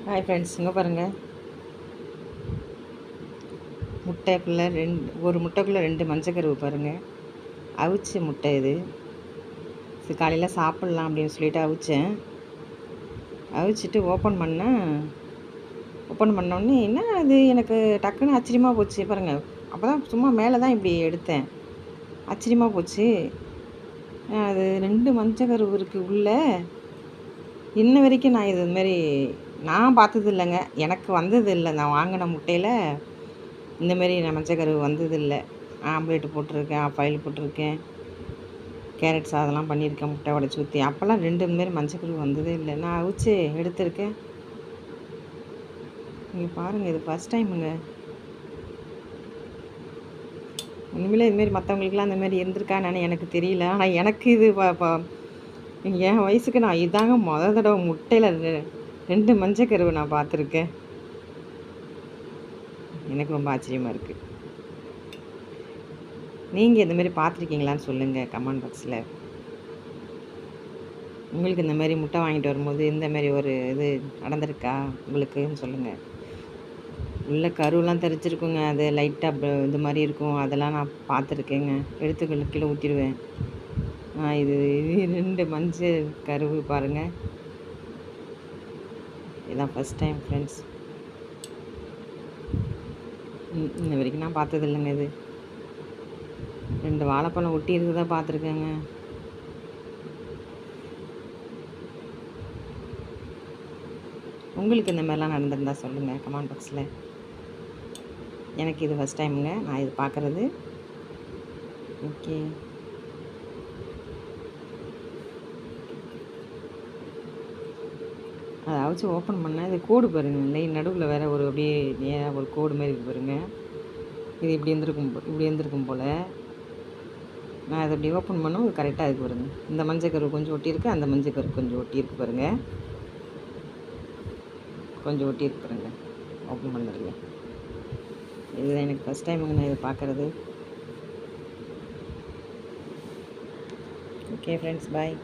Hi friends, இங்கே பாருங்கள். முட்டைக்குள்ளே ஒரு முட்டைக்குள்ளே 2 மஞ்சக்கருவு பாருங்கள். அவிச்ச முட்டை இது. காலையில் சாப்பிட்லாம் அப்படின்னு சொல்லிட்டு அவிச்சேன். அவிச்சிட்டு ஓப்பன் பண்ணோடனே என்ன அது எனக்கு டக்குன்னு ஆச்சரியமாக போச்சு பாருங்கள். அப்போ தான் சும்மா மேலே தான் இப்படி எடுத்தேன். ஆச்சரியமாக போச்சு. அது 2 மஞ்சக்கருவு இருக்குது உள்ளே. இன்ன வரைக்கும் நான் இதுமாரி நான் பார்த்தது இல்லைங்க. எனக்கு வந்தது இல்லை. நான் வாங்கின முட்டையில் இந்தமாரி நான் மஞ்சக்கருவு வந்ததில்லை. ஆம்லேட்டு போட்டிருக்கேன், ஆஃபாயில் போட்டிருக்கேன், கேரட் சாதம்லாம் பண்ணியிருக்கேன், முட்டை உடச்சி ஊற்றி. அப்போல்லாம் 2 மாரி மஞ்சக்கருவு வந்ததே இல்லை. நான் அவிச்சு எடுத்திருக்கேன். நீங்கள் பாருங்கள், இது ஃபஸ்ட் டைமுங்க. இனிமேல் இதுமாரி மற்றவங்களுக்குலாம் இந்தமாரி இருந்திருக்கான்னு எனக்கு தெரியல. ஆனால் எனக்கு இது என் வயசுக்கு நான் இதாங்க தடவை முட்டையில் 2 மஞ்சக்கருவு நான் பார்த்துருக்கேன். எனக்கு ரொம்ப ஆச்சரியமாக இருக்குது. நீங்கள் இந்தமாரி பார்த்துருக்கீங்களான்னு சொல்லுங்கள் கமெண்ட் பாக்ஸில். உங்களுக்கு இந்தமாரி முட்டை வாங்கிட்டு வரும்போது இந்தமாரி ஒரு இது நடந்திருக்கா உங்களுக்குன்னு சொல்லுங்கள். உள்ள கருவெலாம் தெரிச்சிருக்குங்க. அது லைட்டாக இது மாதிரி இருக்கும். அதெல்லாம் நான் பார்த்துருக்கேங்க. எடுத்து கீழே ஊற்றிடுவேன். இது 2 மஞ்சள் கருவு பாருங்கள். இதுதான் ஃபஸ்ட் டைம் ஃப்ரெண்ட்ஸ். இன்ன வரைக்கும் நான் பார்த்தது இல்லைங்க. இது 2 வாழைப்பழம் ஒட்டி இருக்குதா பார்த்துருக்கேங்க. உங்களுக்கு இந்த மாதிரிலாம் நடந்திருந்தா சொல்லுங்கள் கமெண்ட் பாக்ஸில். எனக்கு இது ஃபஸ்ட் டைமுங்க நான் இது பார்க்குறது. ஓகே, அதை அவிச்சு ஓப்பன் பண்ணேன். இது கோடு பாருங்கள். இல்லை நடுவில் வேறு ஒரு அப்படியே நேராக ஒரு கோடு மாதிரி இருக்குது பாருங்கள். இது இப்படி இருந்திருக்கும் போல். நான் அதை அப்படி ஓப்பன் பண்ணோம். இது கரெக்டாக இருக்குது பாருங்கள். இந்த மஞ்சக்கரு கொஞ்சம் ஒட்டியிருக்கு, அந்த மஞ்சக்கரு கொஞ்சம் ஒட்டியிருக்கு பாருங்கள். கொஞ்சம் ஒட்டியிருக்கு பாருங்கள். ஓப்பன் பண்ணுறீங்க. இதுதான் எனக்கு ஃபஸ்ட் டைமுங்க நான் இதை பார்க்குறது. ஓகே ஃப்ரெண்ட்ஸ், பாய்.